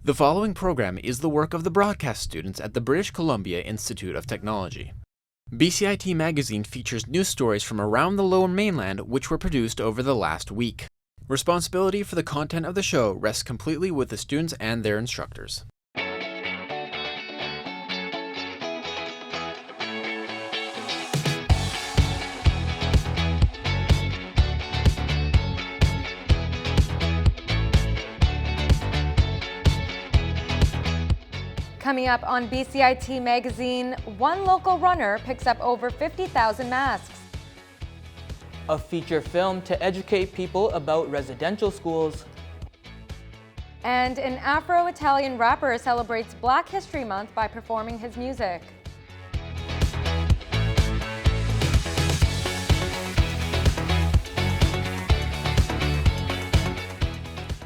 The following program is the work of the broadcast students at the British Columbia Institute of Technology. BCIT Magazine features news stories from around the Lower Mainland which were produced over the last week. Responsibility for the content of the show rests completely with the students and their instructors. Coming up on BCIT Magazine, one local runner picks up over 50,000 masks. A feature film to educate people about residential schools. And an Afro-Italian rapper celebrates Black History Month by performing his music.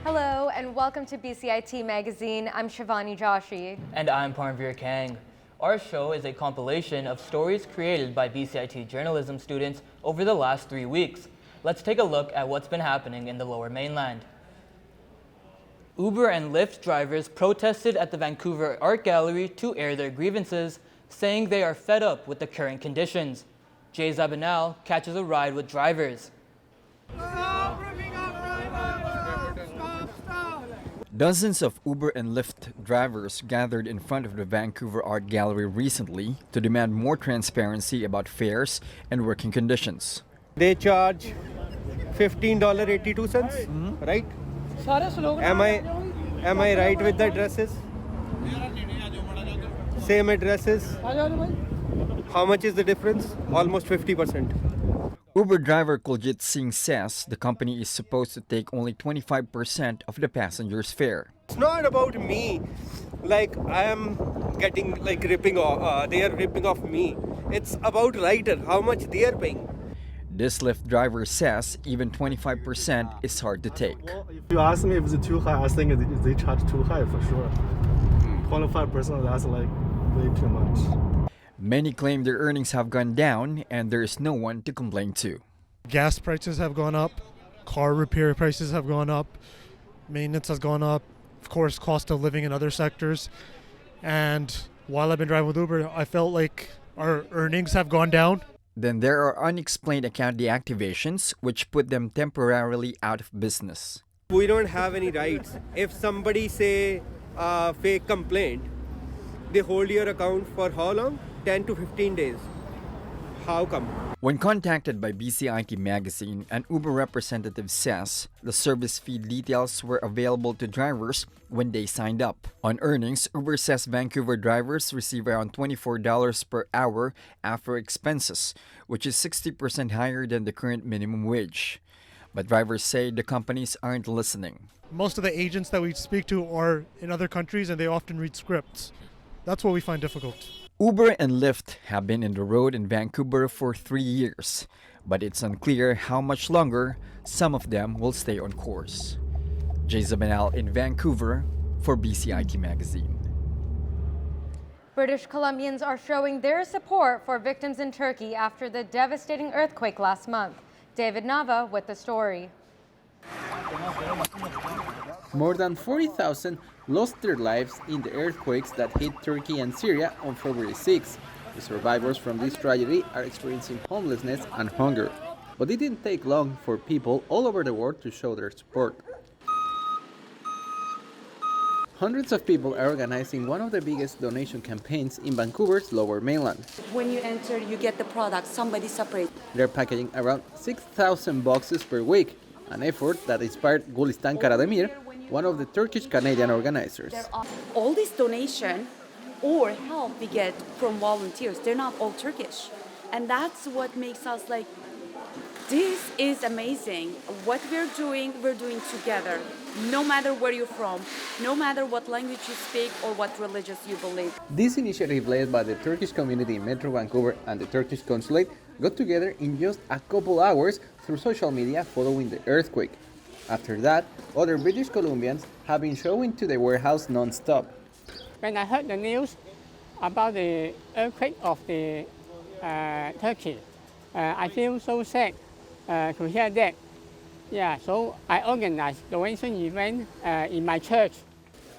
Hello and welcome to BCIT Magazine. I'm Shivani Joshi. And I'm Parmveer Kang. Our show is a compilation of stories created by BCIT journalism students over the last 3 weeks. Let's take a look at what's been happening in the Lower Mainland. Uber and Lyft drivers protested at the Vancouver Art Gallery to air their grievances, saying they are fed up with the current conditions. Jay Zabinal catches a ride with drivers. Dozens of Uber and Lyft drivers gathered in front of the Vancouver Art Gallery recently to demand more transparency about fares and working conditions. They charge $15.82, right? Am I right with the addresses? Same addresses. How much is the difference? Almost 50%. Uber driver Kuljit Singh says the company is supposed to take only 25% of the passengers' fare. It's not about me, like I am getting ripping off. They are ripping off me. It's about rider, how much they are paying. This Lyft driver says even 25% is hard to take. If you ask me if it's too high, I think they charge too high for sure. 25%, that's like way too much. Many claim their earnings have gone down and there is no one to complain to. Gas prices have gone up, car repair prices have gone up, maintenance has gone up, of course cost of living in other sectors. And while I've been driving with Uber, I felt like our earnings have gone down. Then there are unexplained account deactivations which put them temporarily out of business. We don't have any rights. If somebody say fake complaint, they hold your account for how long? 10 to 15 days. How come? When contacted by BCIT Magazine, an Uber representative says the service fee details were available to drivers when they signed up. On earnings, Uber says Vancouver drivers receive around $24 per hour after expenses, which is 60% higher than the current minimum wage. But drivers say the companies aren't listening. Most of the agents that we speak to are in other countries and they often read scripts. That's what we find difficult. Uber and Lyft have been in the road in Vancouver for 3 years, but it's unclear how much longer some of them will stay on course. Jay Zabinal in Vancouver for BCIT Magazine. British Columbians are showing their support for victims in Turkey after the devastating earthquake last month. David Nava with the story. More than 40,000 lost their lives in the earthquakes that hit Turkey and Syria on February 6. The survivors from this tragedy are experiencing homelessness and hunger. But it didn't take long for people all over the world to show their support. Hundreds of people are organizing one of the biggest donation campaigns in Vancouver's Lower Mainland. When you enter, you get the product, somebody separate. They're packaging around 6,000 boxes per week, an effort that inspired Gulistan Karademir, one of the Turkish-Canadian organizers. All this donation or help we get from volunteers, they're not all Turkish. And that's what makes us like, this is amazing. What we're doing together. No matter where you're from, no matter what language you speak or what religion you believe. This initiative led by the Turkish community in Metro Vancouver and the Turkish consulate got together in just a couple hours through social media following the earthquake. After that, other British Columbians have been showing to the warehouse non-stop. When I heard the news about the earthquake of the Turkey, I feel so sad to hear that. Yeah, so I organized donation event in my church.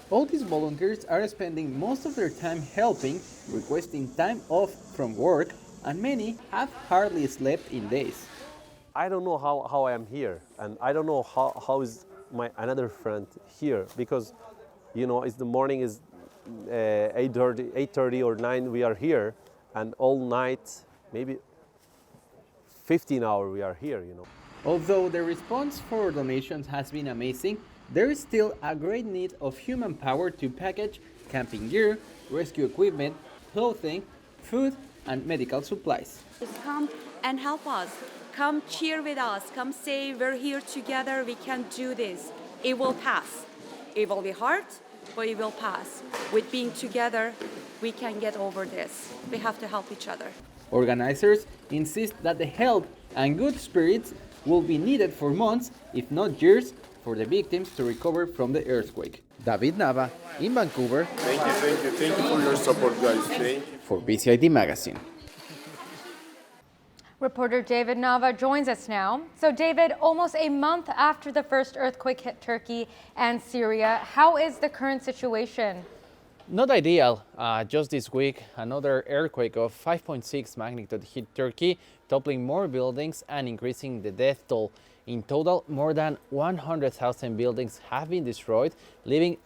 All these volunteers are spending most of their time helping, requesting time off from work, and many have hardly slept in days. I don't know how I am here, and I don't know how is my another friend here, because it's the morning is 8:30 or 9 we are here, and all night maybe 15 hours we are here. Although the response for donations has been amazing, there is still a great need of human power to package camping gear, rescue equipment, clothing, food, and medical supplies. Just come and help us. Come cheer with us. Come say we're here together. We can do this. It will pass. It will be hard, but it will pass. With being together, we can get over this. We have to help each other. Organizers insist that the help and good spirits will be needed for months, if not years, for the victims to recover from the earthquake. David Nava in Vancouver. Thank you for your support, guys. Thank you. For BCIT Magazine. Reporter David Nava joins us now. So David, almost a month after the first earthquake hit Turkey and Syria, how is the current situation? Not ideal. Just this week, another earthquake of 5.6 magnitude hit Turkey, toppling more buildings and increasing the death toll. In total, more than 100,000 buildings have been destroyed, leaving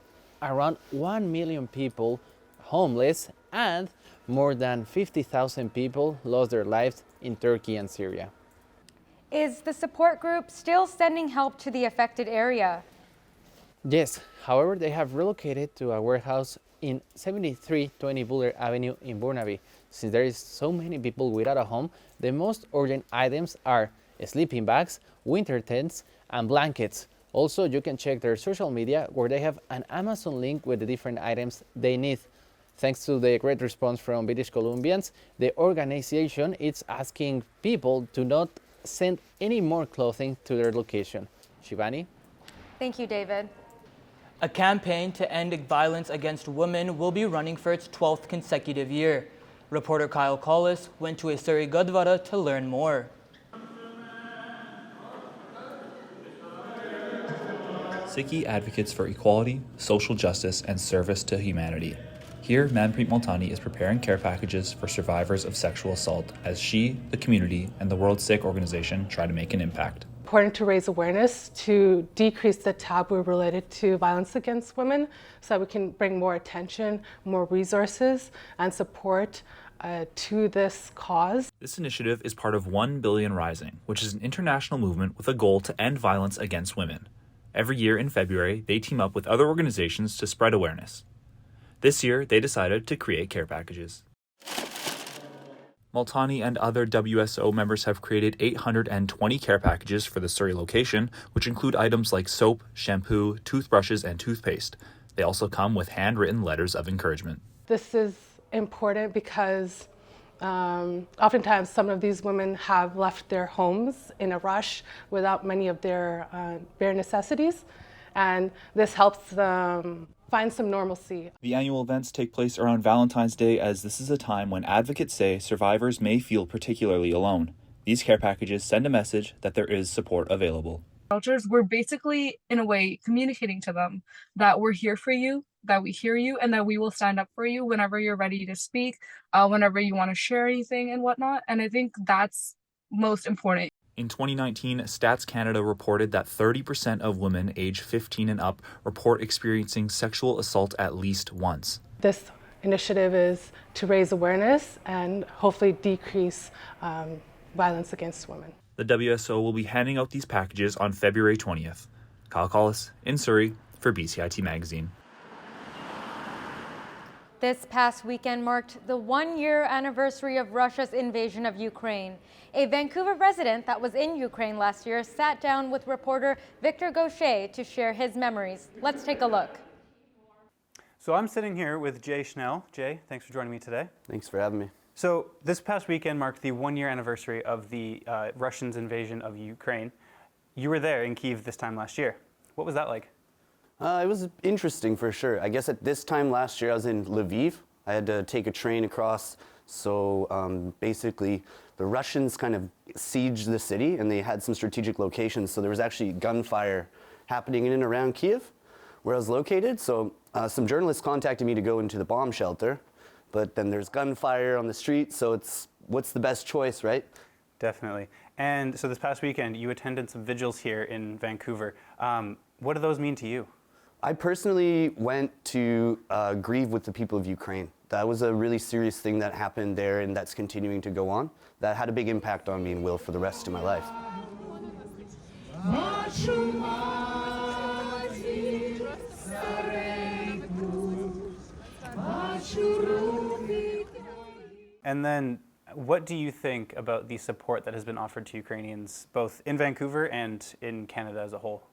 around 1 million people homeless, and more than 50,000 people lost their lives in Turkey and Syria. Is the support group still sending help to the affected area? Yes, however, they have relocated to a warehouse in 7320 Buller Avenue in Burnaby. Since there is so many people without a home, the most urgent items are sleeping bags, winter tents, and blankets. Also, you can check their social media where they have an Amazon link with the different items they need. Thanks to the great response from British Columbians, the organization is asking people to not send any more clothing to their location. Shivani? Thank you, David. A campaign to end violence against women will be running for its 12th consecutive year. Reporter Kyle Collis went to a Surrey Gurdwara to learn more. Sikhi advocates for equality, social justice, and service to humanity. Here, Manpreet Multani is preparing care packages for survivors of sexual assault as she, the community, and the World Sikh Organization try to make an impact. Important to raise awareness to decrease the taboo related to violence against women so that we can bring more attention, more resources, and support to this cause. This initiative is part of 1 Billion Rising, which is an international movement with a goal to end violence against women. Every year in February, they team up with other organizations to spread awareness. This year, they decided to create care packages. Multani and other WSO members have created 820 care packages for the Surrey location, which include items like soap, shampoo, toothbrushes, and toothpaste. They also come with handwritten letters of encouragement. This is important because oftentimes some of these women have left their homes in a rush without many of their bare necessities, and this helps them find some normalcy. The annual events take place around Valentine's Day, as this is a time when advocates say survivors may feel particularly alone. These care packages send a message that there is support available. Shelters, we're basically, in a way, communicating to them that we're here for you, that we hear you, and that we will stand up for you whenever you're ready to speak, whenever you want to share anything and whatnot. And I think that's most important. In 2019, Stats Canada reported that 30% of women aged 15 and up report experiencing sexual assault at least once. This initiative is to raise awareness and hopefully decrease violence against women. The WSO will be handing out these packages on February 20th. Kyle Collis in Surrey for BCIT Magazine. This past weekend marked the 1-year anniversary of Russia's invasion of Ukraine. A Vancouver resident that was in Ukraine last year sat down with reporter Victor Goshay to share his memories. Let's take a look. So I'm sitting here with Jay Schnell. Jay, thanks for joining me today. Thanks for having me. So this past weekend marked the 1-year anniversary of the Russians' invasion of Ukraine. You were there in Kyiv this time last year. What was that like? It was interesting for sure. I guess at this time last year I was in Lviv. I had to take a train across. So basically the Russians kind of sieged the city and they had some strategic locations. So there was actually gunfire happening in and around Kyiv where I was located. So Some journalists contacted me to go into the bomb shelter, but then there's gunfire on the street, so what's the best choice, right? Definitely. And so this past weekend, you attended some vigils here in Vancouver. What do those mean to you? I personally went to grieve with the people of Ukraine. That was a really serious thing that happened there, and that's continuing to go on. That had a big impact on me and will for the rest of my life. And then, what do you think about the support that has been offered to Ukrainians, both in Vancouver and in Canada as a whole?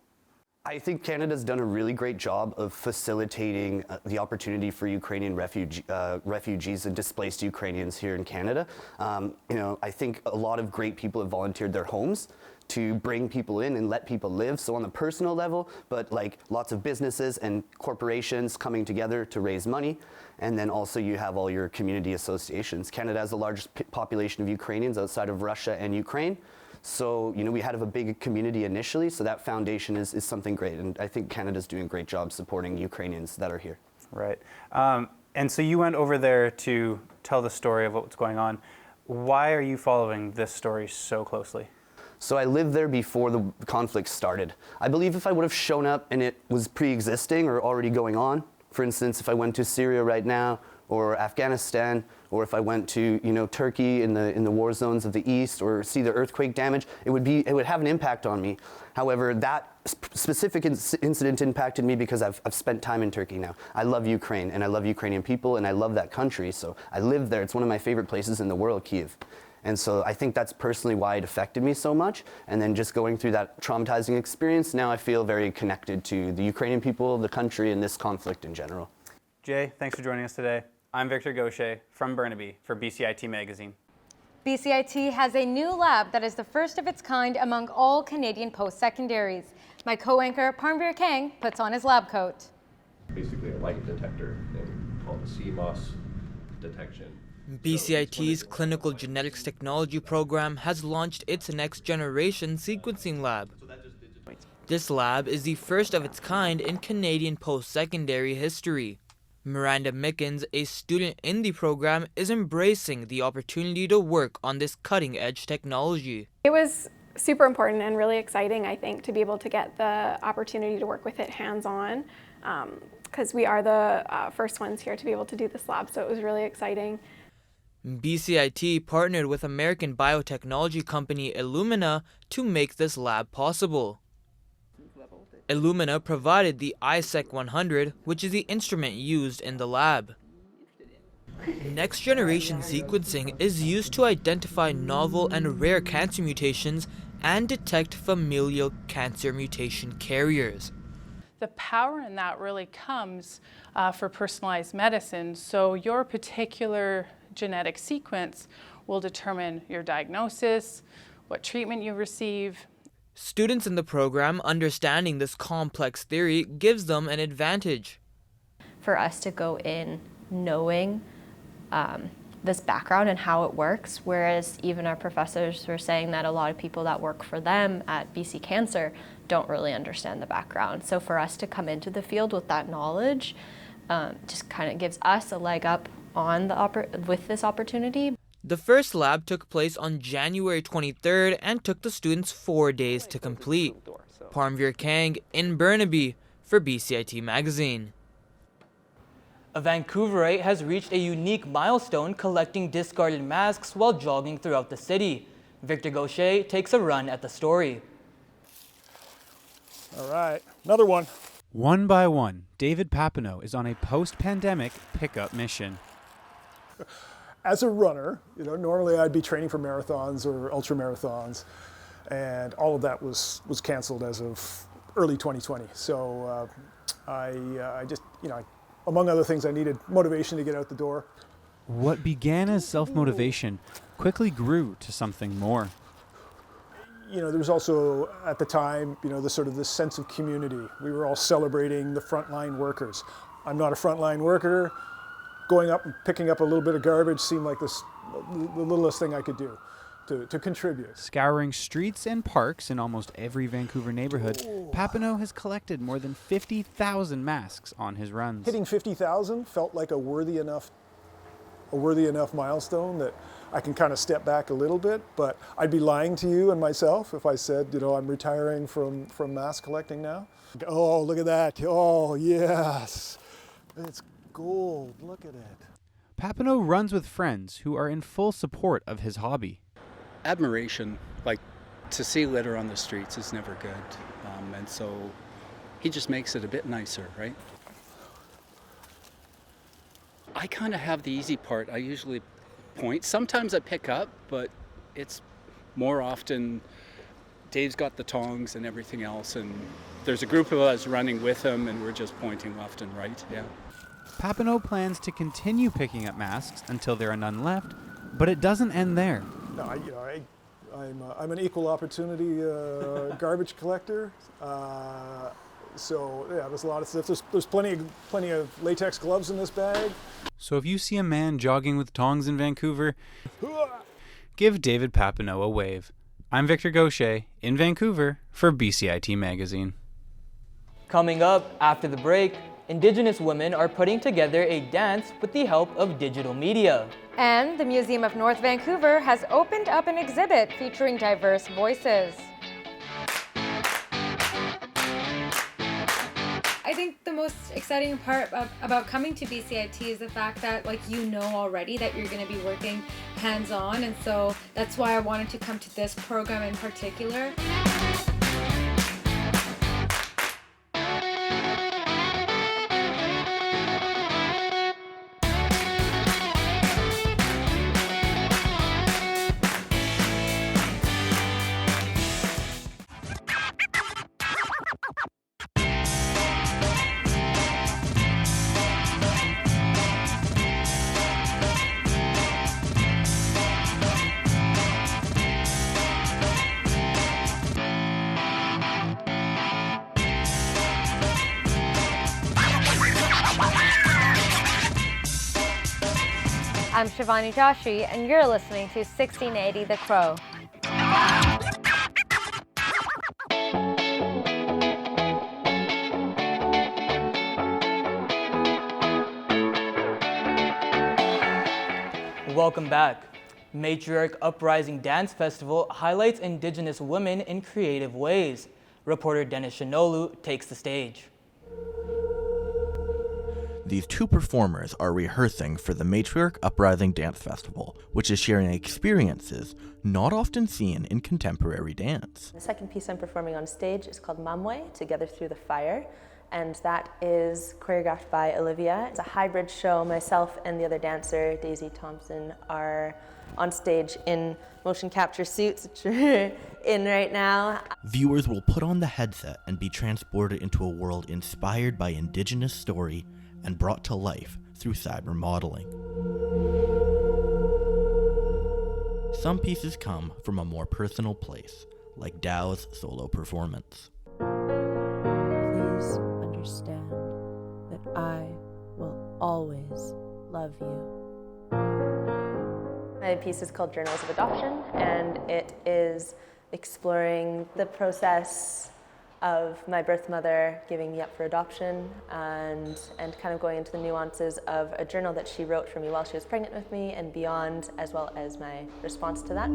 I think Canada's done a really great job of facilitating the opportunity for Ukrainian refugees and displaced Ukrainians here in Canada. I think a lot of great people have volunteered their homes to bring people in and let people live. So on the personal level, but like lots of businesses and corporations coming together to raise money. And then also you have all your community associations. Canada has the largest population of Ukrainians outside of Russia and Ukraine. So, we had a big community initially, so that foundation is something great. And I think Canada's doing a great job supporting Ukrainians that are here. Right. And so you went over there to tell the story of what's going on. Why are you following this story so closely? So I lived there before the conflict started. I believe if I would have shown up and it was pre-existing or already going on, for instance, if I went to Syria right now, or Afghanistan, or if I went to Turkey in the war zones of the east, or see the earthquake damage, it would have an impact on me. However, that specific incident impacted me because I've spent time in Turkey now. I love Ukraine, and I love Ukrainian people, and I love that country. So I live there. It's one of my favorite places in the world, Kyiv. And so I think that's personally why it affected me so much. And then just going through that traumatizing experience, now I feel very connected to the Ukrainian people, the country, and this conflict in general. Jay, thanks for joining us today. I'm Victor Goshay from Burnaby for BCIT Magazine. BCIT has a new lab that is the first of its kind among all Canadian post-secondaries. My co-anchor, Parmveer Kang, puts on his lab coat. Basically a light detector called the CMOS detection. BCIT's Clinical Genetics Technology program has launched its next-generation sequencing lab. This lab is the first of its kind in Canadian post-secondary history. Miranda Mickens, a student in the program, is embracing the opportunity to work on this cutting-edge technology. It was super important and really exciting, I think, to be able to get the opportunity to work with it hands-on, because we are the first ones here to be able to do this lab, so it was really exciting. BCIT partnered with American biotechnology company Illumina to make this lab possible. Illumina provided the ISEC 100, which is the instrument used in the lab. Next-generation sequencing is used to identify novel and rare cancer mutations and detect familial cancer mutation carriers. The power in that really comes for personalized medicine. So your particular genetic sequence will determine your diagnosis, what treatment you receive. Students in the program understanding this complex theory gives them an advantage. For us to go in knowing this background and how it works, whereas even our professors were saying that a lot of people that work for them at BC Cancer don't really understand the background. So for us to come into the field with that knowledge just kind of gives us a leg up on with this opportunity. The first lab took place on January 23rd and took the students 4 days to complete. Parmveer Kang in Burnaby for BCIT Magazine. A Vancouverite has reached a unique milestone collecting discarded masks while jogging throughout the city. Victor Goshay takes a run at the story. All right, another one. One by one, David Papineau is on a post-pandemic pickup mission. As a runner, normally I'd be training for marathons or ultra marathons, and all of that was canceled as of early 2020. So I just, among other things, I needed motivation to get out the door. What began as self-motivation quickly grew to something more. There was also, at the time, this sense of community. We were all celebrating the frontline workers. I'm not a frontline worker. Going up and picking up a little bit of garbage seemed like the littlest thing I could do. to contribute. Scouring streets and parks in almost every Vancouver neighborhood, Papineau has collected more than 50,000 masks on his runs. Hitting 50,000 felt like a worthy enough milestone that I can kind of step back a little bit, but I'd be lying to you and myself if I said, I'm retiring from mask collecting now. Oh, look at that. Oh, yes. It's gold. Look at it. Papineau runs with friends who are in full support of his hobby. Admiration, like to see litter on the streets is never good. And so he just makes it a bit nicer, right? I kind of have the easy part. I usually point. Sometimes I pick up, but it's more often Dave's got the tongs and everything else, and there's a group of us running with him, and we're just pointing left and right, yeah. Papineau plans to continue picking up masks until there are none left, but it doesn't end there. No, I'm an equal opportunity garbage collector. So yeah, there's a lot of stuff. There's plenty of latex gloves in this bag. So if you see a man jogging with tongs in Vancouver, give David Papineau a wave. I'm Victor Goshay in Vancouver for BCIT Magazine. Coming up after the break, Indigenous women are putting together a dance with the help of digital media. And the Museum of North Vancouver has opened up an exhibit featuring diverse voices. I think the most exciting part about coming to BCIT is the fact that already that you're going to be working hands-on, and so that's why I wanted to come to this program in particular. I'm Shivani Joshi, and you're listening to 1680 The Crow. Welcome back. Matriarch Uprising Dance Festival highlights Indigenous women in creative ways. Reporter Dennis Shinolu takes the stage. These two performers are rehearsing for the Matriarch Uprising Dance Festival, which is sharing experiences not often seen in contemporary dance. The second piece I'm performing on stage is called Mamwe, Together Through the Fire, and that is choreographed by Olivia. It's a hybrid show. Myself and the other dancer, Daisy Thompson, are on stage in motion capture suits, which we're in right now. Viewers will put on the headset and be transported into a world inspired by Indigenous story and brought to life through cyber modeling. Some pieces come from a more personal place, like Dow's solo performance. Please understand that I will always love you. My piece is called Journals of Adoption, and it is exploring the process of my birth mother giving me up for adoption and kind of going into the nuances of a journal that she wrote for me while she was pregnant with me and beyond, as well as my response to that.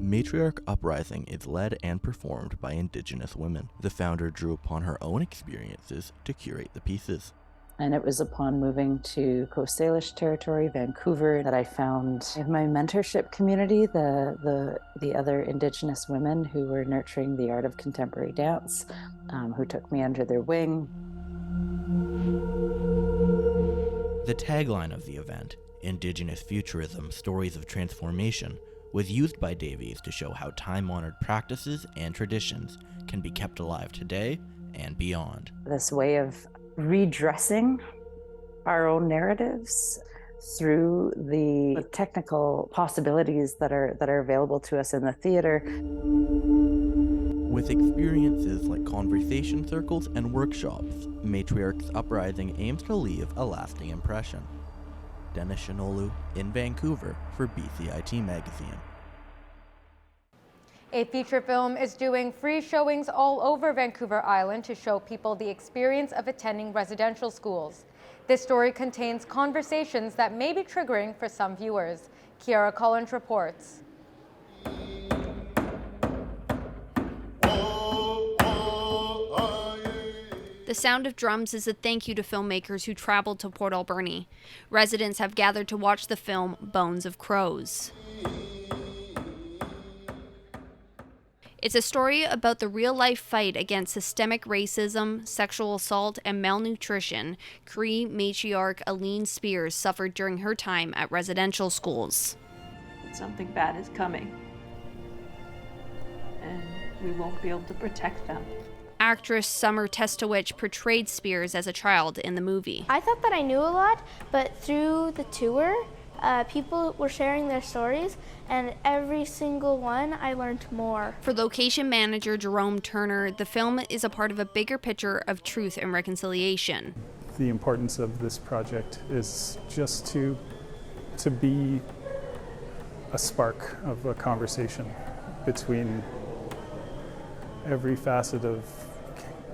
Matriarch Uprising is led and performed by Indigenous women. The founder drew upon her own experiences to curate the pieces. And it was upon moving to Coast Salish territory, Vancouver, that I found my mentorship community, the other Indigenous women who were nurturing the art of contemporary dance, who took me under their wing. The tagline of the event, Indigenous Futurism, Stories of Transformation, was used by Davies to show how time-honored practices and traditions can be kept alive today and beyond. This way of redressing our own narratives through the technical possibilities that are available to us in the theater. With experiences like conversation circles and workshops, Matriarchs Uprising aims to leave a lasting impression. Dennis Shinolu in Vancouver for BCIT Magazine. A feature film is doing free showings all over Vancouver Island to show people the experience of attending residential schools. This story contains conversations that may be triggering for some viewers. Kiara Collins reports. The sound of drums is a thank you to filmmakers who traveled to Port Alberni. Residents have gathered to watch the film Bones of Crows. It's a story about the real-life fight against systemic racism, sexual assault, and malnutrition Cree matriarch Aline Spears suffered during her time at residential schools. Something bad is coming, and we won't be able to protect them. Actress Summer Testowich portrayed Spears as a child in the movie. I thought that I knew a lot, but through the tour, people were sharing their stories, and every single one I learned more. For location manager Jerome Turner, the film is a part of a bigger picture of truth and reconciliation. The importance of this project is just to be a spark of a conversation between every facet of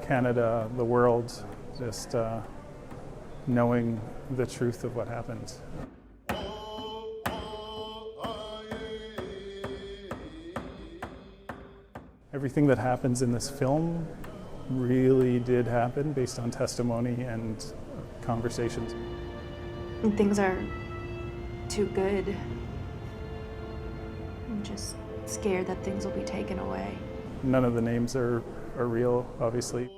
Canada, the world, just knowing the truth of what happened. Everything that happens in this film really did happen based on testimony and conversations. When things are too good, I'm just scared that things will be taken away. None of the names are real, obviously.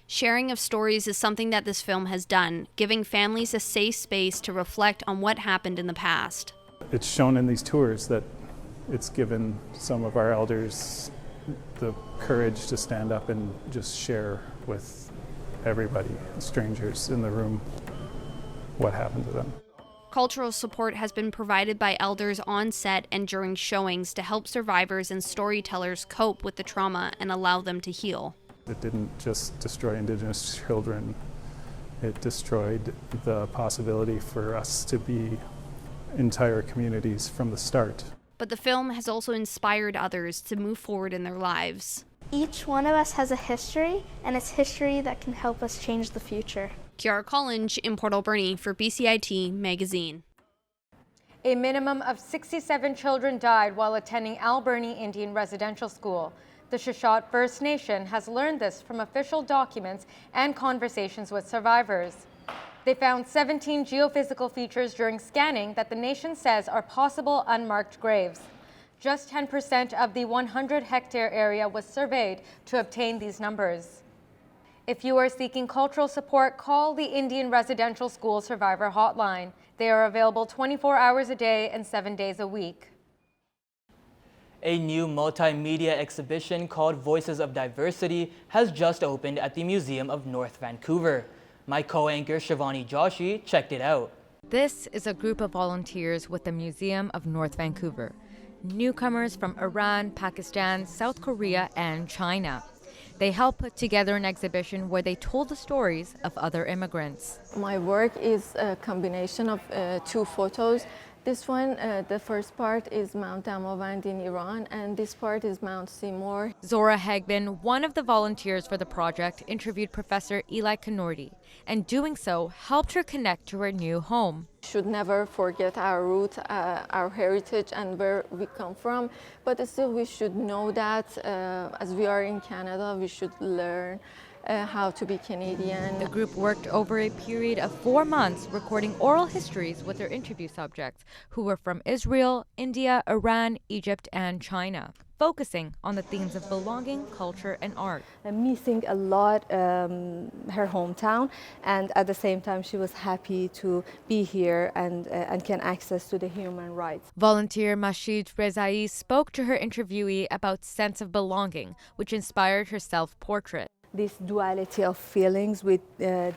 Sharing of stories is something that this film has done, giving families a safe space to reflect on what happened in the past. It's shown in these tours that it's given some of our elders the courage to stand up and just share with everybody, strangers in the room, what happened to them. Cultural support has been provided by elders on set and during showings to help survivors and storytellers cope with the trauma and allow them to heal. It didn't just destroy Indigenous children, it destroyed the possibility for us to be entire communities from the start. But the film has also inspired others to move forward in their lives. Each one of us has a history, and it's history that can help us change the future. Kiara Collins in Port Alberni for BCIT Magazine. A minimum of 67 children died while attending Alberni Indian Residential School. The Shuswap First Nation has learned this from official documents and conversations with survivors. They found 17 geophysical features during scanning that the nation says are possible unmarked graves. Just 10% of the 100-hectare area was surveyed to obtain these numbers. If you are seeking cultural support, call the Indian Residential School Survivor Hotline. They are available 24 hours a day and 7 days a week. A new multimedia exhibition called Voices of Diversity has just opened at the Museum of North Vancouver. My co-anchor Shivani Joshi checked it out. This is a group of volunteers with the Museum of North Vancouver. Newcomers from Iran, Pakistan, South Korea, and China. They helped put together an exhibition where they told the stories of other immigrants. My work is a combination of two photos. This one, the first part is Mount Damavand in Iran, and this part is Mount Seymour. Zora Hegben, one of the volunteers for the project, interviewed Professor Eli Kanordi, and doing so helped her connect to her new home. Should never forget our roots, our heritage, and where we come from, but still we should know that as we are in Canada, we should learn how to be Canadian. The group worked over a period of 4 months recording oral histories with their interview subjects, who were from Israel, India, Iran, Egypt, and China, focusing on the themes of belonging, culture, and art. Missing a lot her hometown, and at the same time she was happy to be here and can access to the human rights. Volunteer Mashid Rezai spoke to her interviewee about sense of belonging, which inspired her self-portrait. this duality of feelings with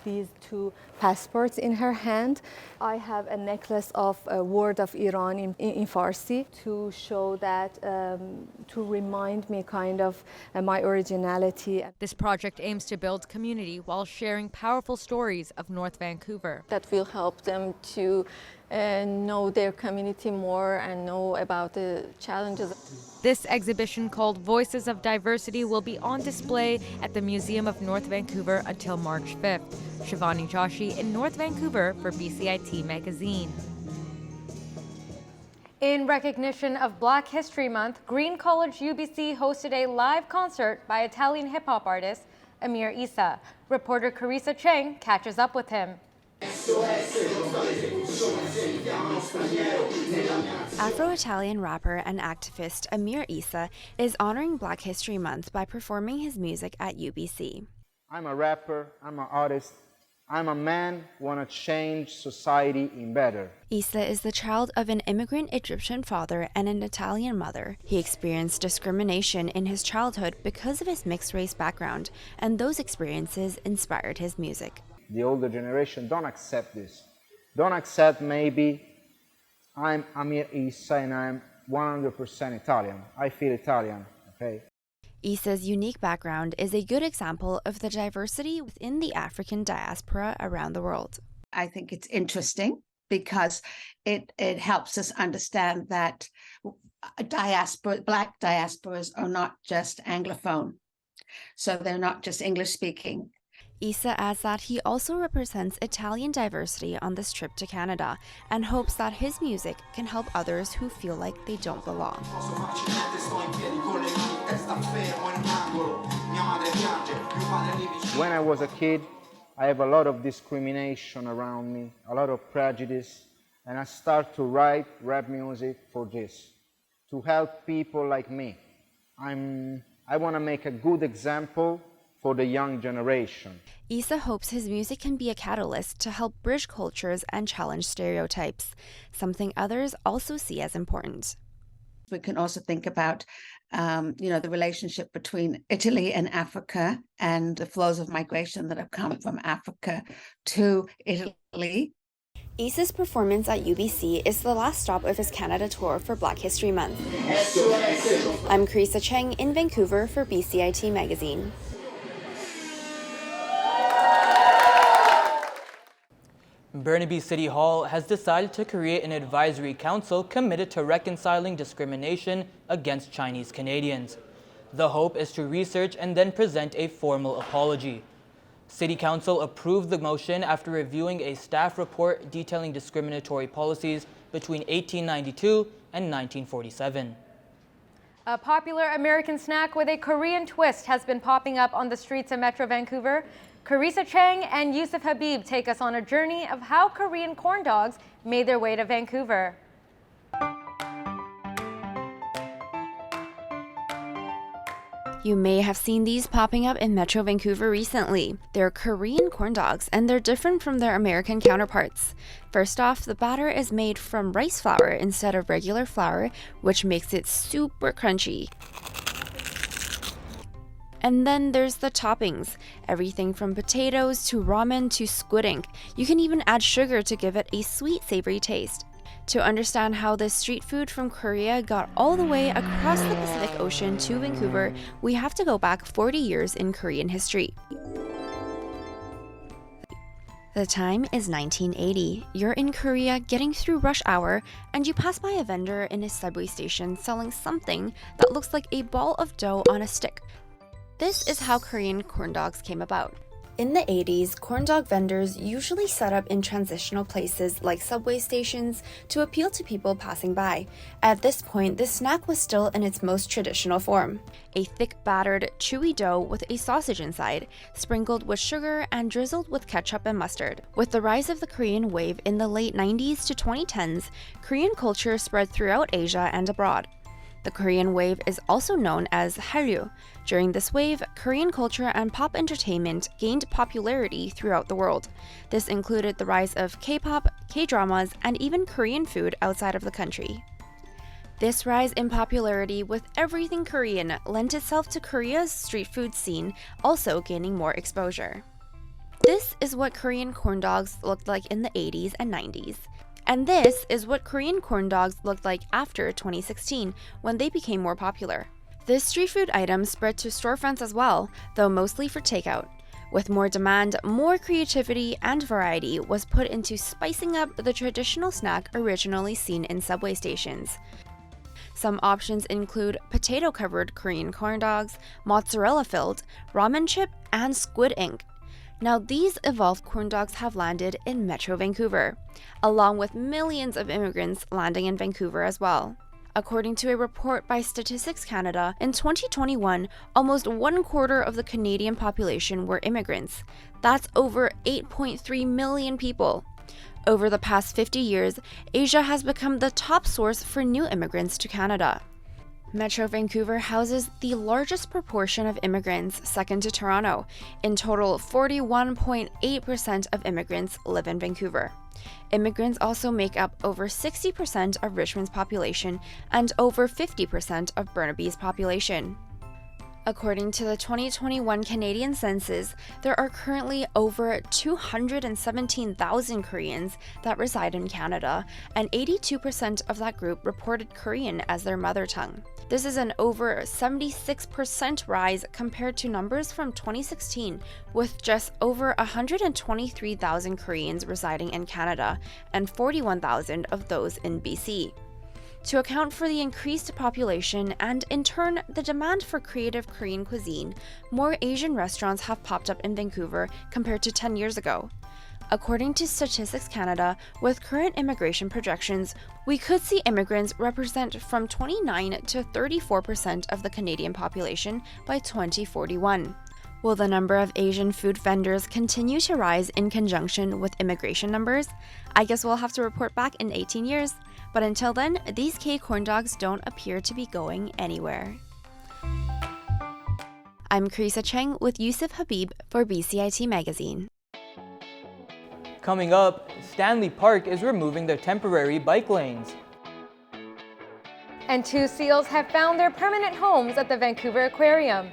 these two passports in her hand. I have a necklace of a word of Iran in Farsi to show that, to remind me kind of my originality. This project aims to build community while sharing powerful stories of North Vancouver. That will help them to know their community more and know about the challenges. This exhibition, called Voices of Diversity, will be on display at the Museum of North Vancouver until March 5th. Shivani Joshi in North Vancouver for BCIT Magazine. In recognition of Black History Month, Green College UBC hosted a live concert by Italian hip-hop artist Amir Issa. Reporter Carissa Cheng catches up with him. Afro-Italian rapper and activist Amir Issa is honoring Black History Month by performing his music at UBC. I'm a rapper, I'm an artist, I'm a man who want to change society in better. Issa is the child of an immigrant Egyptian father and an Italian mother. He experienced discrimination in his childhood because of his mixed-race background, and those experiences inspired his music. The older generation don't accept this. Don't accept maybe I'm Amir Issa and I'm 100% Italian. I feel Italian, okay? Issa's unique background is a good example of the diversity within the African diaspora around the world. I think it's interesting because it helps us understand that Black diasporas are not just Anglophone. So they're not just English speaking. Issa adds that he also represents Italian diversity on this trip to Canada and hopes that his music can help others who feel like they don't belong. When I was a kid, I have a lot of discrimination around me, a lot of prejudice, and I start to write rap music for this, to help people like me. I want to make a good example for the young generation. Issa hopes his music can be a catalyst to help bridge cultures and challenge stereotypes, something others also see as important. We can also think about, the relationship between Italy and Africa and the flows of migration that have come from Africa to Italy. Issa's performance at UBC is the last stop of his Canada tour for Black History Month. I'm Carissa Cheng in Vancouver for BCIT Magazine. Burnaby City Hall has decided to create an advisory council committed to reconciling discrimination against Chinese Canadians. The hope is to research and then present a formal apology. City Council approved the motion after reviewing a staff report detailing discriminatory policies between 1892 and 1947. A popular American snack with a Korean twist has been popping up on the streets of Metro Vancouver. Carissa Cheng and Yusuf Habib take us on a journey of how Korean corn dogs made their way to Vancouver. You may have seen these popping up in Metro Vancouver recently. They're Korean corn dogs, and they're different from their American counterparts. First off, the batter is made from rice flour instead of regular flour, which makes it super crunchy. And then there's the toppings, everything from potatoes to ramen to squid ink. You can even add sugar to give it a sweet, savory taste. To understand how this street food from Korea got all the way across the Pacific Ocean to Vancouver, we have to go back 40 years in Korean history. The time is 1980. You're in Korea getting through rush hour, and you pass by a vendor in a subway station selling something that looks like a ball of dough on a stick. This is how Korean corn dogs came about. In the 80s, corn dog vendors usually set up in transitional places like subway stations to appeal to people passing by. At this point, the snack was still in its most traditional form. A thick, battered, chewy dough with a sausage inside, sprinkled with sugar and drizzled with ketchup and mustard. With the rise of the Korean wave in the late 90s to 2010s, Korean culture spread throughout Asia and abroad. The Korean wave is also known as Hallyu. During this wave, Korean culture and pop entertainment gained popularity throughout the world. This included the rise of K-pop, K-dramas, and even Korean food outside of the country. This rise in popularity with everything Korean lent itself to Korea's street food scene also gaining more exposure. This is what Korean corn dogs looked like in the 80s and 90s. And this is what Korean corn dogs looked like after 2016, when they became more popular. This street food item spread to storefronts as well, though mostly for takeout. With more demand, more creativity and variety was put into spicing up the traditional snack originally seen in subway stations. Some options include potato-covered Korean corn dogs, mozzarella-filled, ramen chip, and squid ink. Now, these evolved corn dogs have landed in Metro Vancouver, along with millions of immigrants landing in Vancouver as well. According to a report by Statistics Canada, in 2021, almost 1/4 of the Canadian population were immigrants. That's over 8.3 million people. Over the past 50 years, Asia has become the top source for new immigrants to Canada. Metro Vancouver houses the largest proportion of immigrants, second to Toronto. In total, 41.8% of immigrants live in Vancouver. Immigrants also make up over 60% of Richmond's population and over 50% of Burnaby's population. According to the 2021 Canadian census, there are currently over 217,000 Koreans that reside in Canada, and 82% of that group reported Korean as their mother tongue. This is an over 76% rise compared to numbers from 2016, with just over 123,000 Koreans residing in Canada and 41,000 of those in BC. To account for the increased population and, in turn, the demand for creative Korean cuisine, more Asian restaurants have popped up in Vancouver compared to 10 years ago. According to Statistics Canada, with current immigration projections, we could see immigrants represent from 29 to 34% of the Canadian population by 2041. Will the number of Asian food vendors continue to rise in conjunction with immigration numbers? I guess we'll have to report back in 18 years. But until then, these K corn dogs don't appear to be going anywhere. I'm Karisa Cheng with Yusuf Habib for BCIT Magazine. Coming up, Stanley Park is removing their temporary bike lanes. And 2 seals have found their permanent homes at the Vancouver Aquarium.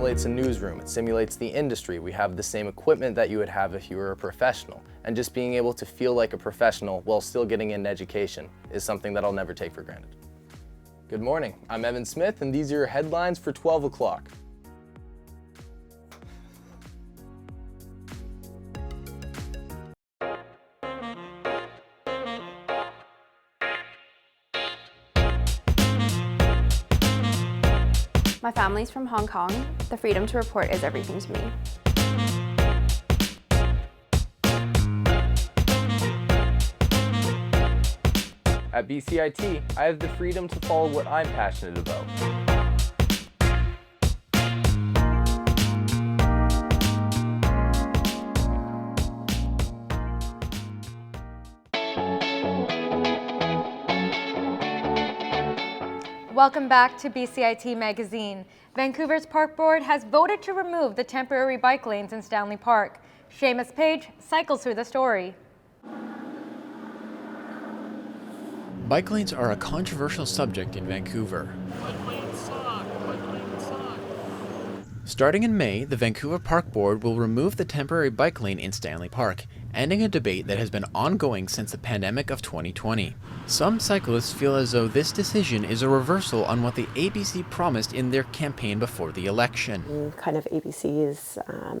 It's a newsroom, it simulates the industry. We have the same equipment that you would have if you were a professional. And just being able to feel like a professional while still getting an education is something that I'll never take for granted. Good morning, I'm Evan Smith and these are your headlines for 12 o'clock. My family's from Hong Kong. The freedom to report is everything to me. At BCIT, I have the freedom to follow what I'm passionate about. Welcome back to BCIT Magazine. Vancouver's Park Board has voted to remove the temporary bike lanes in Stanley Park. Seamus Page cycles through the story. Bike lanes are a controversial subject in Vancouver. Starting in May, the Vancouver Park Board will remove the temporary bike lane in Stanley Park, ending a debate that has been ongoing since the pandemic of 2020. Some cyclists feel as though this decision is a reversal on what the ABC promised in their campaign before the election. Kind of ABC's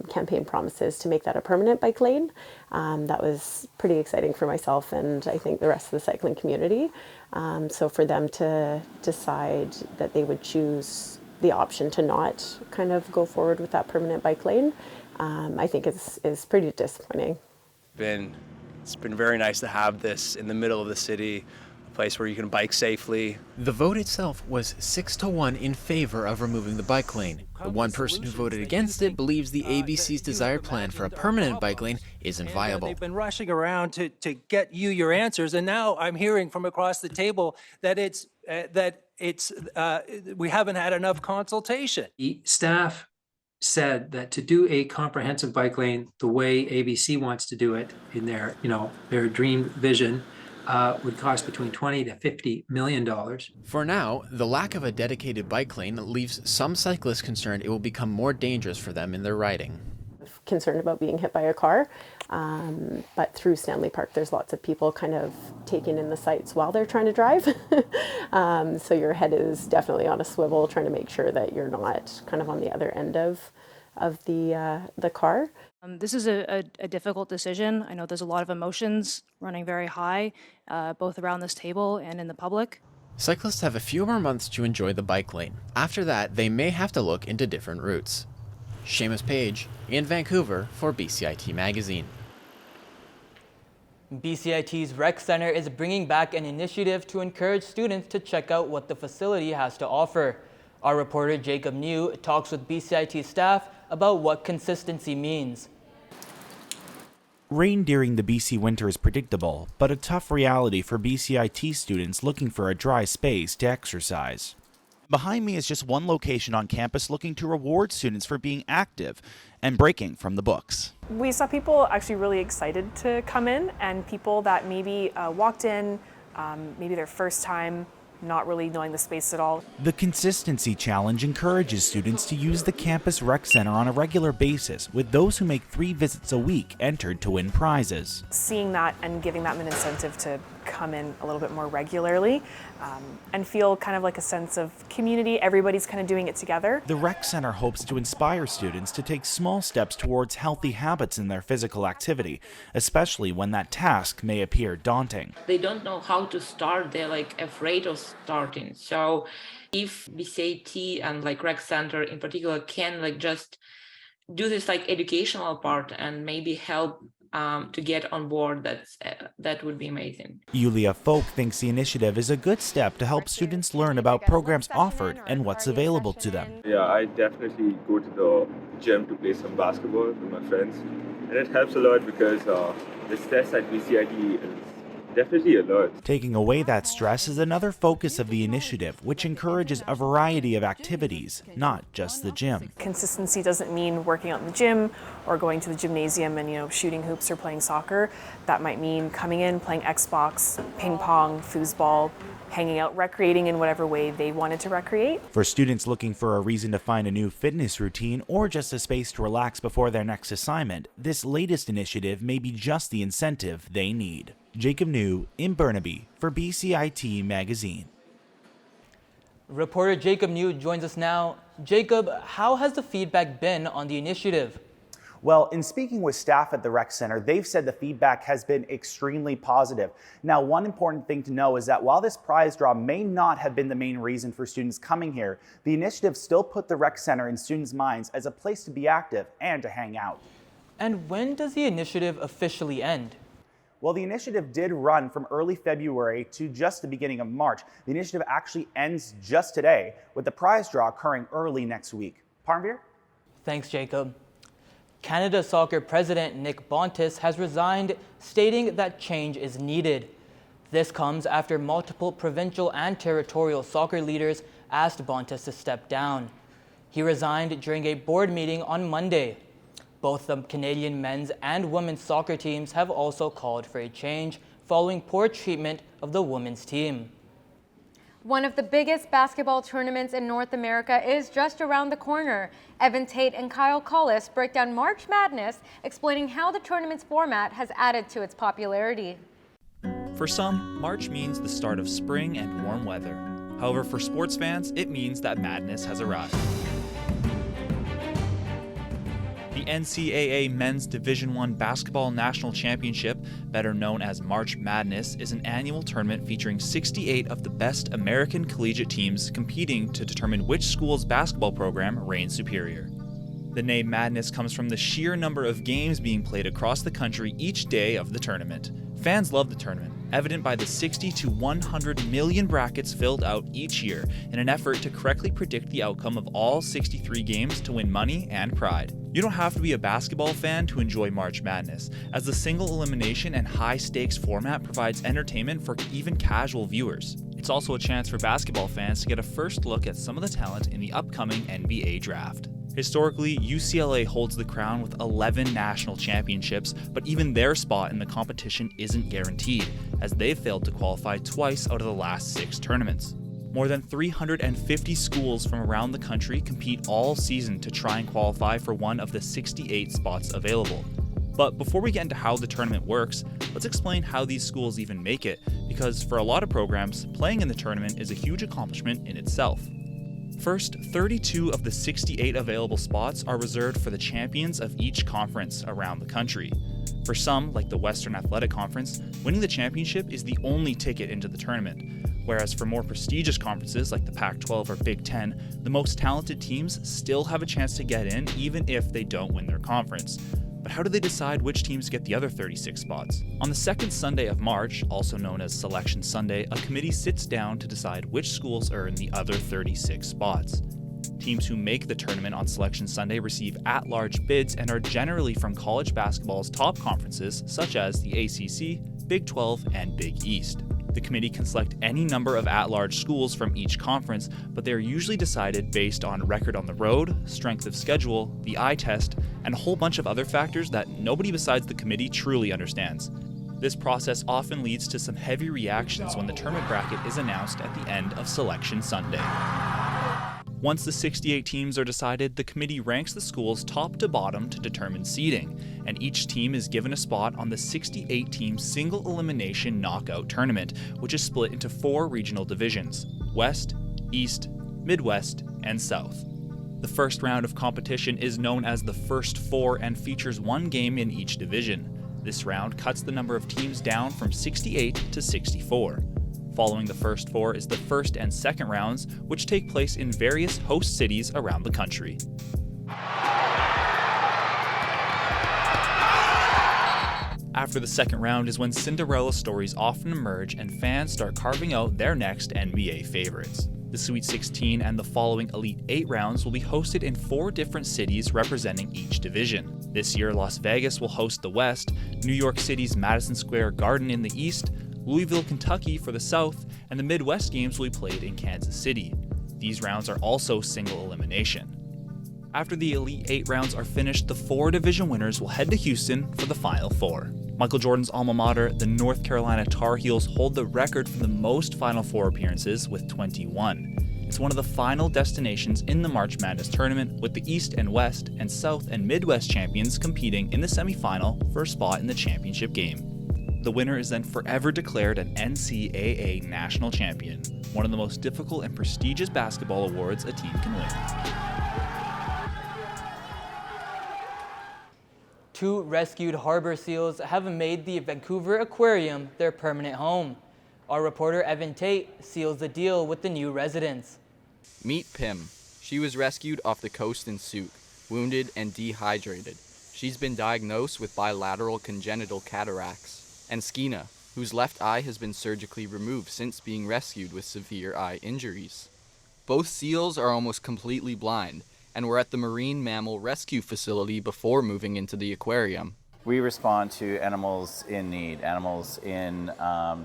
campaign promises to make that a permanent bike lane. That was pretty exciting for myself and I think the rest of the cycling community. So for them to decide that they would choose the option to not kind of go forward with that permanent bike lane, I think is pretty disappointing. It's been very nice to have this in the middle of the city, a place where you can bike safely. The vote itself was 6-1 in favor of removing the bike lane. The one person who voted against it believes the ABC's desired plan for a permanent bike lane isn't viable. They've been rushing around to get you your answers, and now I'm hearing from across the table that we haven't had enough consultation. The staff said that to do a comprehensive bike lane the way ABC wants to do it in their, their dream vision, would cost between $20 to $50 million. For now, the lack of a dedicated bike lane leaves some cyclists concerned it will become more dangerous for them in their riding. Concerned about being hit by a car, but through Stanley Park there's lots of people kind of taking in the sights while they're trying to drive. So your head is definitely on a swivel trying to make sure that you're not kind of on the other end of the car. This is a difficult decision. I know there's a lot of emotions running very high, both around this table and in the public. Cyclists have a few more months to enjoy the bike lane. After that, they may have to look into different routes. Seamus Page in Vancouver for BCIT Magazine. BCIT's Rec Center is bringing back an initiative to encourage students to check out what the facility has to offer. Our reporter Jacob New talks with BCIT staff about what consistency means. Rain during the BC winter is predictable, but a tough reality for BCIT students looking for a dry space to exercise. Behind me is just one location on campus looking to reward students for being active and breaking from the books. We saw people actually really excited to come in, and people that maybe walked in, maybe their first time, not really knowing the space at all. The Consistency Challenge encourages students to use the campus rec center on a regular basis, with those who make 3 visits a week entered to win prizes. Seeing that and giving them an incentive to come in a little bit more regularly and feel kind of like a sense of community. Everybody's kind of doing it together. The rec center hopes to inspire students to take small steps towards healthy habits in their physical activity, especially when that task may appear daunting. They don't know how to start. They're afraid of starting. So if BCIT and rec center in particular can just do this educational part and maybe help to get on board, that would be amazing. Yulia Folk thinks the initiative is a good step to help students learn about programs offered and what's available to them. Yeah, I definitely go to the gym to play some basketball with my friends, and it helps a lot because the stress at BCIT is definitely a lot. Taking away that stress is another focus of the initiative, which encourages a variety of activities, not just the gym. Consistency doesn't mean working out in the gym or going to the gymnasium and shooting hoops or playing soccer. That might mean coming in, playing Xbox, ping pong, foosball, hanging out, recreating in whatever way they wanted to recreate. For students looking for a reason to find a new fitness routine or just a space to relax before their next assignment, this latest initiative may be just the incentive they need. Jacob New in Burnaby for BCIT Magazine. Reporter Jacob New joins us now. Jacob, how has the feedback been on the initiative? Well, in speaking with staff at the Rec Center, they've said the feedback has been extremely positive. Now, one important thing to know is that while this prize draw may not have been the main reason for students coming here, the initiative still put the Rec Center in students' minds as a place to be active and to hang out. And when does the initiative officially end? Well, the initiative did run from early February to just the beginning of March. The initiative actually ends just today, with the prize draw occurring early next week. Parmveer? Thanks, Jacob. Canada Soccer President Nick Bontis has resigned, stating that change is needed. This comes after multiple provincial and territorial soccer leaders asked Bontis to step down. He resigned during a board meeting on Monday. Both the Canadian men's and women's soccer teams have also called for a change following poor treatment of the women's team. One of the biggest basketball tournaments in North America is just around the corner. Evan Tate and Kyle Collis break down March Madness, explaining how the tournament's format has added to its popularity. For some, March means the start of spring and warm weather. However, for sports fans, it means that madness has arrived. The NCAA Men's Division I Basketball National Championship, better known as March Madness, is an annual tournament featuring 68 of the best American collegiate teams competing to determine which school's basketball program reigns superior. The name Madness comes from the sheer number of games being played across the country each day of the tournament. Fans love the tournament, evident by the 60 to 100 million brackets filled out each year in an effort to correctly predict the outcome of all 63 games to win money and pride. You don't have to be a basketball fan to enjoy March Madness, as the single elimination and high-stakes format provides entertainment for even casual viewers. It's also a chance for basketball fans to get a first look at some of the talent in the upcoming NBA draft. Historically, UCLA holds the crown with 11 national championships, but even their spot in the competition isn't guaranteed, as they've failed to qualify twice out of the last 6 tournaments. More than 350 schools from around the country compete all season to try and qualify for one of the 68 spots available. But before we get into how the tournament works, let's explain how these schools even make it, because for a lot of programs, playing in the tournament is a huge accomplishment in itself. First, 32 of the 68 available spots are reserved for the champions of each conference around the country. For some, like the Western Athletic Conference, winning the championship is the only ticket into the tournament, whereas for more prestigious conferences like the Pac-12 or Big Ten, the most talented teams still have a chance to get in even if they don't win their conference. But how do they decide which teams get the other 36 spots? On the second Sunday of March, also known as Selection Sunday, a committee sits down to decide which schools earn the other 36 spots. Teams who make the tournament on Selection Sunday receive at-large bids and are generally from college basketball's top conferences such as the ACC, Big 12, and Big East. The committee can select any number of at-large schools from each conference, but they are usually decided based on record on the road, strength of schedule, the eye test, and a whole bunch of other factors that nobody besides the committee truly understands. This process often leads to some heavy reactions when the tournament bracket is announced at the end of Selection Sunday. Once the 68 teams are decided, the committee ranks the schools top to bottom to determine seeding, and each team is given a spot on the 68-team single-elimination knockout tournament, which is split into 4 regional divisions: West, East, Midwest, and South. The first round of competition is known as the First Four and features 1 game in each division. This round cuts the number of teams down from 68 to 64. Following the First Four is the first and second rounds, which take place in various host cities around the country. After the second round is when Cinderella stories often emerge and fans start carving out their next NBA favorites. The Sweet 16 and the following Elite 8 rounds will be hosted in 4 different cities representing each division. This year, Las Vegas will host the West, New York City's Madison Square Garden in the East, Louisville, Kentucky for the South, and the Midwest games will be played in Kansas City. These rounds are also single elimination. After the Elite 8 rounds are finished, the 4 division winners will head to Houston for the Final Four. Michael Jordan's alma mater, the North Carolina Tar Heels, hold the record for the most Final Four appearances with 21. It's one of the final destinations in the March Madness tournament, with the East and West and South and Midwest champions competing in the semifinal for a spot in the championship game. The winner is then forever declared an NCAA national champion, one of the most difficult and prestigious basketball awards a team can win. 2 rescued harbor seals have made the Vancouver Aquarium their permanent home. Our reporter Evan Tate seals the deal with the new residents. Meet Pim. She was rescued off the coast in Souk, wounded and dehydrated. She's been diagnosed with bilateral congenital cataracts. And Skina, whose left eye has been surgically removed since being rescued with severe eye injuries. Both seals are almost completely blind and were at the Marine Mammal Rescue Facility before moving into the aquarium. We respond to animals in need, animals in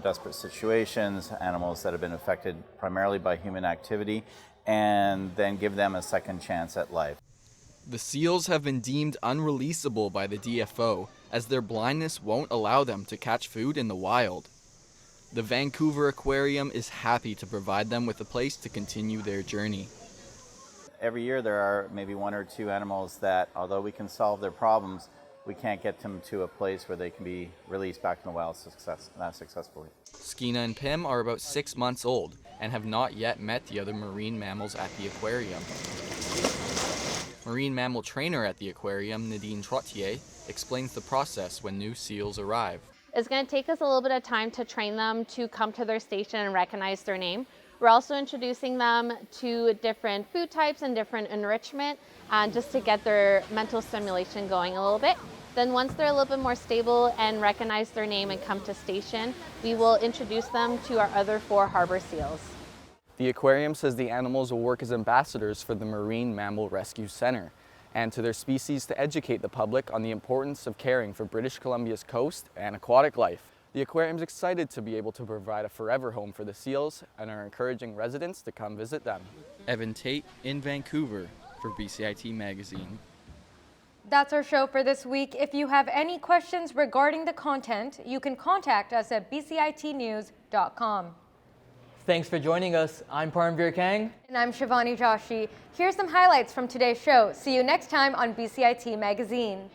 desperate situations, animals that have been affected primarily by human activity, and then give them a second chance at life. The seals have been deemed unreleasable by the DFO, as their blindness won't allow them to catch food in the wild. The Vancouver Aquarium is happy to provide them with a place to continue their journey. Every year there are maybe 1 or 2 animals that, although we can solve their problems, we can't get them to a place where they can be released back in the wild successfully. Skina and Pim are about 6 months old and have not yet met the other marine mammals at the aquarium. Marine mammal trainer at the aquarium, Nadine Trottier, explains the process when new seals arrive. It's going to take us a little bit of time to train them to come to their station and recognize their name. We're also introducing them to different food types and different enrichment just to get their mental stimulation going a little bit. Then once they're a little bit more stable and recognize their name and come to station, we will introduce them to our other 4 harbor seals. The aquarium says the animals will work as ambassadors for the Marine Mammal Rescue Center and to their species to educate the public on the importance of caring for British Columbia's coast and aquatic life. The aquarium is excited to be able to provide a forever home for the seals and are encouraging residents to come visit them. Evan Tate in Vancouver for BCIT Magazine. That's our show for this week. If you have any questions regarding the content, you can contact us at bcitnews.com. Thanks for joining us. I'm Paramveer Kang. And I'm Shivani Joshi. Here's some highlights from today's show. See you next time on BCIT Magazine.